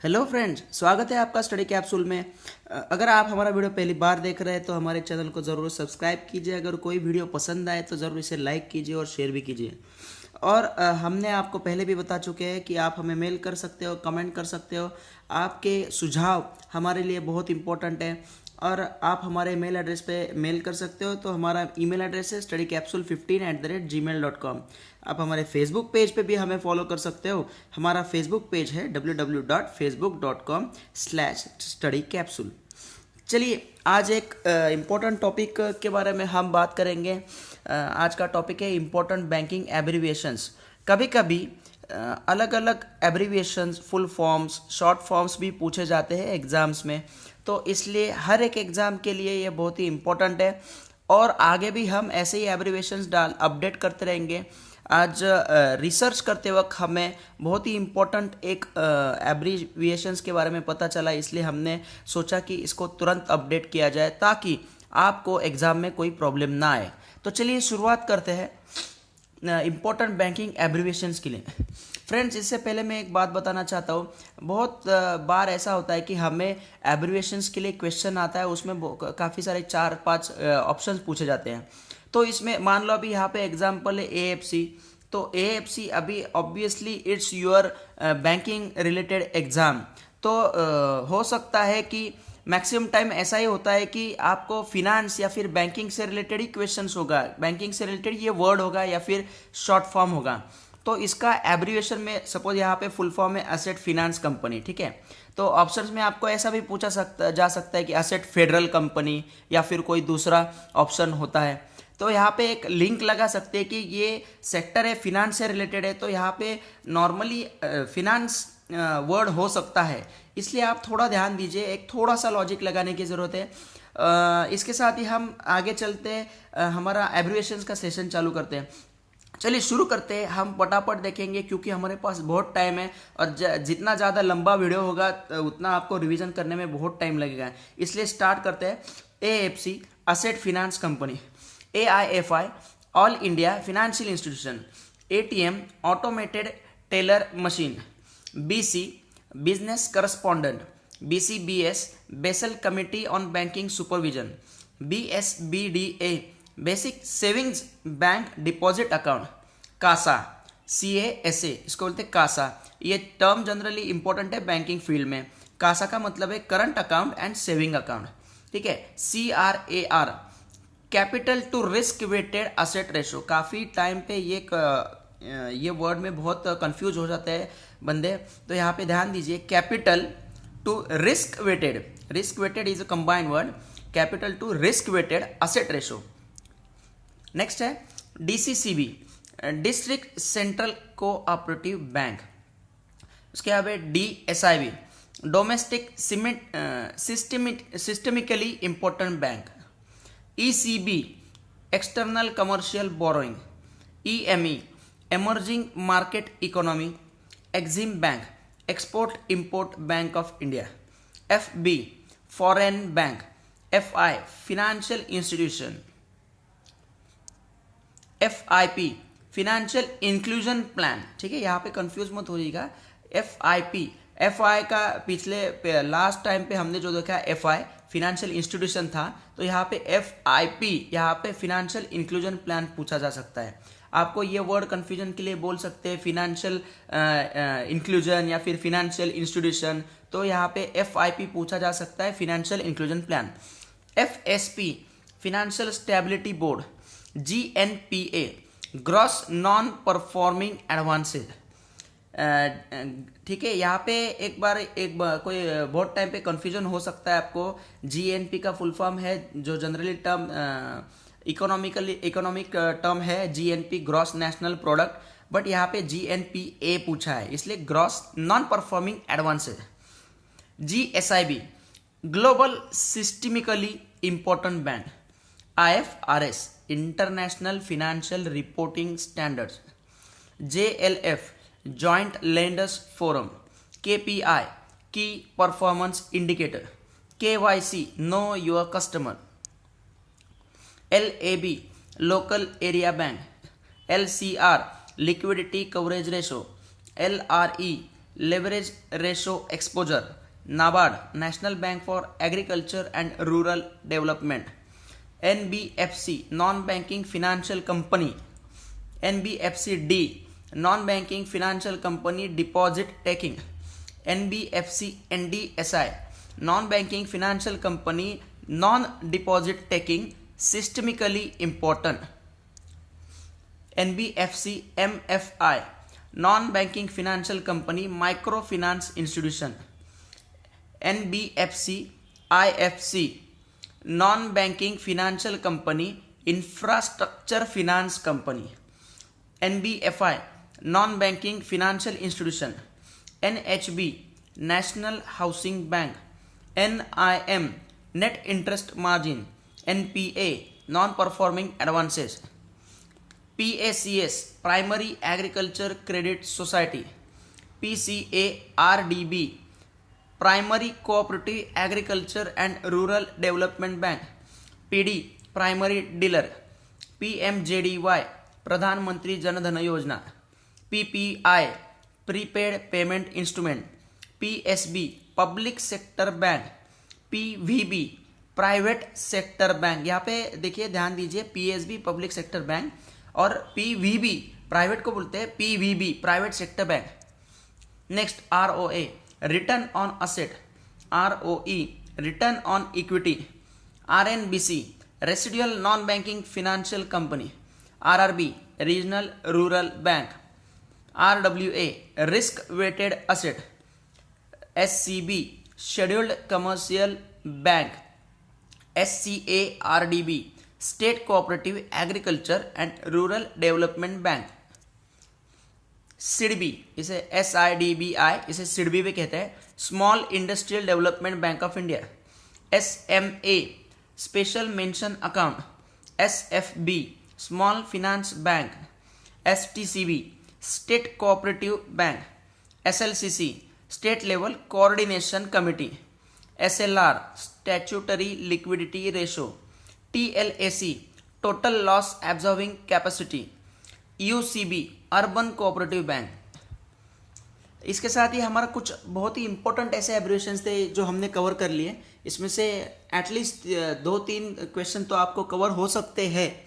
Hello friends, स्वागत है आपका स्टडी कैप्सूल में। अगर आप हमारा वीडियो पहली बार देख रहे हैं तो हमारे चैनल को ज़रूर सब्सक्राइब कीजिए। अगर कोई वीडियो पसंद आए तो ज़रूर इसे लाइक कीजिए और शेयर भी कीजिए। और हमने आपको पहले भी बता चुके हैं कि आप हमें मेल कर सकते हो, कमेंट कर सकते हो। आपके सुझाव हमारे लिए बहुत इंपॉर्टेंट है और आप हमारे मेल एड्रेस पे मेल कर सकते हो। तो हमारा ईमेल एड्रेस है studycapsule15@gmail.com। आप हमारे फेसबुक पेज पे भी हमें फॉलो कर सकते हो। हमारा फेसबुक पेज है www.facebook.com/studycapsule। चलिए, आज एक इम्पोर्टेंट टॉपिक के बारे में हम बात करेंगे। आज का टॉपिक है इम्पोर्टेंट बैंकिंग एब्रीविएशंस। कभी कभी अलग अलग abbreviations, full forms, short forms भी पूछे जाते हैं एग्ज़ाम्स में। तो इसलिए हर एक एग्ज़ाम के लिए ये बहुत ही इम्पोर्टेंट है और आगे भी हम ऐसे ही एब्रीविएशंस अपडेट करते रहेंगे। आज रिसर्च करते वक्त हमें बहुत ही इम्पोर्टेंट एक एब्रीविएशंस के बारे में पता चला, इसलिए हमने सोचा कि इसको तुरंत अपडेट किया जाए ताकि आपको एग्ज़ाम में कोई प्रॉब्लम ना आए। तो चलिए शुरुआत करते हैं इम्पोर्टेंट बैंकिंग एब्रीविएशंस के लिए। फ्रेंड्स, इससे पहले मैं एक बात बताना चाहता हूँ। बहुत बार ऐसा होता है कि हमें एब्रीविएशंस के लिए क्वेश्चन आता है, उसमें काफ़ी सारे 4-5 ऑप्शंस पूछे जाते हैं। तो इसमें मान लो अभी यहाँ पे एग्जांपल है AFC। तो AFC अभी obviously it's your banking related exam. तो हो सकता है कि मैक्सिमम टाइम ऐसा ही होता है कि आपको फिनांस या फिर बैंकिंग से रिलेटेड ही क्वेश्चंस होगा, बैंकिंग से रिलेटेड ये वर्ड होगा या फिर शॉर्ट फॉर्म होगा। तो इसका एब्रीविएशन में सपोज यहाँ पे फुल फॉर्म है एसेट फिनांस कंपनी, ठीक है। तो ऑप्शंस में आपको ऐसा भी पूछा जा सकता है कि एसेट फेडरल कंपनी या फिर कोई दूसरा ऑप्शन होता है। तो यहाँ पे एक लिंक लगा सकते हैं कि ये सेक्टर है, फिनांस से रिलेटेड है, तो यहाँ पे नॉर्मली फिनांस वर्ड हो सकता है। इसलिए आप थोड़ा ध्यान दीजिए, एक थोड़ा सा लॉजिक लगाने की ज़रूरत है। इसके साथ ही हम आगे चलते हैं, हमारा एब्रीविएशंस का सेशन चालू करते हैं। चलिए शुरू करते हैं। हम फटाफट देखेंगे क्योंकि हमारे पास बहुत टाइम है और जितना ज़्यादा लंबा वीडियो होगा उतना आपको रिवीजन करने में बहुत टाइम लगेगा। इसलिए स्टार्ट करते हैं। AFC asset finance company, AIFI all India financial institution, ATM automated teller machine, BC business correspondent, BCBS Basel committee on banking supervision, BSBDA basic savings bank deposit account, CASA, CASA इसको बोलते हैं CASA. ये term generally important है banking field में। CASA का मतलब है current account and saving account, ठीक है। CRAR capital to risk weighted asset ratio. काफ़ी टाइम पे ये वर्ड में बहुत कंफ्यूज हो जाते हैं बंदे, तो यहाँ पे ध्यान दीजिए। Capital to risk weighted is a combined word, capital to risk weighted asset ratio. Next है DCCB district central cooperative bank. उसके बाद DSIB domestic systemically important bank, ECB external commercial borrowing, EME emerging market economy, EXIM bank export import bank of India, FB foreign bank, FI financial institution, FIP financial inclusion plan, ठीक है। यहाँ पे confuse मत होइएगा। FI का पिछले last time पे हमने जो देखा FI फिनेंशियल इंस्टीट्यूशन था, तो यहाँ पे FIP यहाँ पे फिनेंशियल इंक्लूजन प्लान पूछा जा सकता है। आपको ये वर्ड कंफ्यूजन के लिए बोल सकते हैं फिनेंशियल इंक्लूजन या फिर फिनेंशियल इंस्टीट्यूशन, तो यहाँ पे FIP पूछा जा सकता है, financial inclusion plan. FSP financial stability board, GNPA gross non performing advances, ठीक है। यहाँ पे कोई बहुत टाइम पे कंफ्यूजन हो सकता है आपको। GNP का फुल फॉर्म है, जो जनरली टर्म इकोनॉमिक टर्म है, GNP gross national product, but यहाँ पे GNPA पूछा है, इसलिए gross non performing advances. GSIB global systemically important bank, IFRS international financial reporting standards, JLF joint lenders forum, KPI की performance indicator, KYC know your customer, LAB local area bank, LCR liquidity coverage ratio, LRE leverage ratio exposure, NABARD, National Bank for Agriculture and Rural Development. NBFC, non-banking financial company. NBFC-D, non-banking financial company deposit taking. NBFC-NDSI, non-banking financial company non-deposit taking, systemically important. NBFC-MFI, non-banking financial company microfinance institution. NBFC-IFC, non-banking financial company infrastructure finance company. NBFI, non-banking financial institution. NHB, National Housing Bank. NIM, net interest margin. NPA, non-performing advances. PACS, Primary Agriculture Credit Society. PCARDB, Primary Cooperative Agriculture and Rural Development Bank. PD, Primary Dealer. PMJDY, प्रधानमंत्री जन धन योजना. PPI, Prepaid Payment Instrument. PSB, Public Sector Bank. PVB, private sector bank. यहाँ पे देखिए ध्यान दीजिए, PSB public sector bank और PVB private को बोलते हैं, PVB private sector bank. Next ROA, return on asset. ROE, return on equity. RNBC, residual non banking financial company. RRB, regional rural bank. RWA, risk weighted asset. SCB, scheduled commercial bank. SCARDB, state cooperative agriculture and rural development bank. SIDBI, इसे SIDBI, इसे सिडबी भी कहते हैं, small industrial development bank of India. SMA, special mention account. SFB, small finance bank. STCB, state cooperative bank. SLCC, state level coordination committee. SLR, statutory liquidity ratio. TLAC, total loss absorbing capacity. UCB, urban cooperative bank. इसके साथ ही हमारा कुछ बहुत ही important ऐसे abbreviations थे जो हमने cover कर लिए. इसमें से एटलीस्ट 2-3 क्वेश्चन तो आपको कवर हो सकते हैं,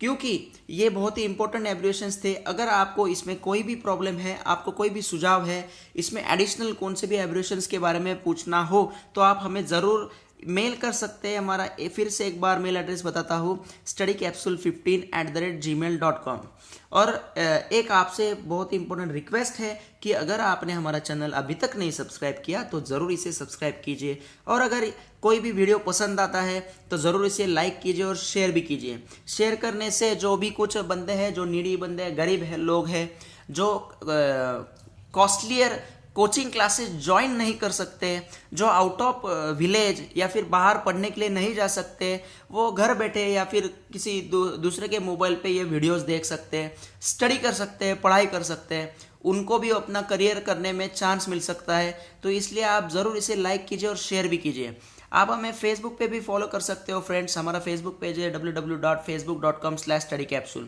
क्योंकि ये बहुत ही इंपॉर्टेंट एब्रिविएशंस थे. अगर आपको इसमें कोई भी प्रॉब्लम है, आपको कोई भी सुझाव है, इसमें एडिशनल कौन से भी एब्रिविएशंस के बारे में पूछना हो, तो आप हमें ज़रूर मेल कर सकते हैं. हमारा फिर से एक बार मेल एड्रेस बताता हूँ, studycapsule15@gmail.com. और एक आपसे बहुत ही इंपॉर्टेंट रिक्वेस्ट है कि अगर आपने हमारा चैनल अभी तक नहीं सब्सक्राइब किया तो ज़रूर इसे सब्सक्राइब कीजिए, और अगर कोई भी वीडियो पसंद आता है तो ज़रूर इसे लाइक कीजिए और शेयर भी कीजिए. शेयर करने से जो भी कुछ बंदे हैं, जो नीडी बंदे हैं, गरीब है लोग हैं, जो कॉस्टलियर कोचिंग क्लासेस ज्वाइन नहीं कर सकते, जो आउट ऑफ विलेज या फिर बाहर पढ़ने के लिए नहीं जा सकते, वो घर बैठे या फिर किसी दूसरे के मोबाइल पे ये वीडियोस देख सकते हैं, स्टडी कर सकते हैं, पढ़ाई कर सकते हैं. उनको भी अपना करियर करने में चांस मिल सकता है. तो इसलिए आप ज़रूर इसे लाइक कीजिए और शेयर भी कीजिए. आप हमें फेसबुक पे भी फॉलो कर सकते हो फ्रेंड्स. हमारा फेसबुक पेज है www.facebook.com/studycapsule.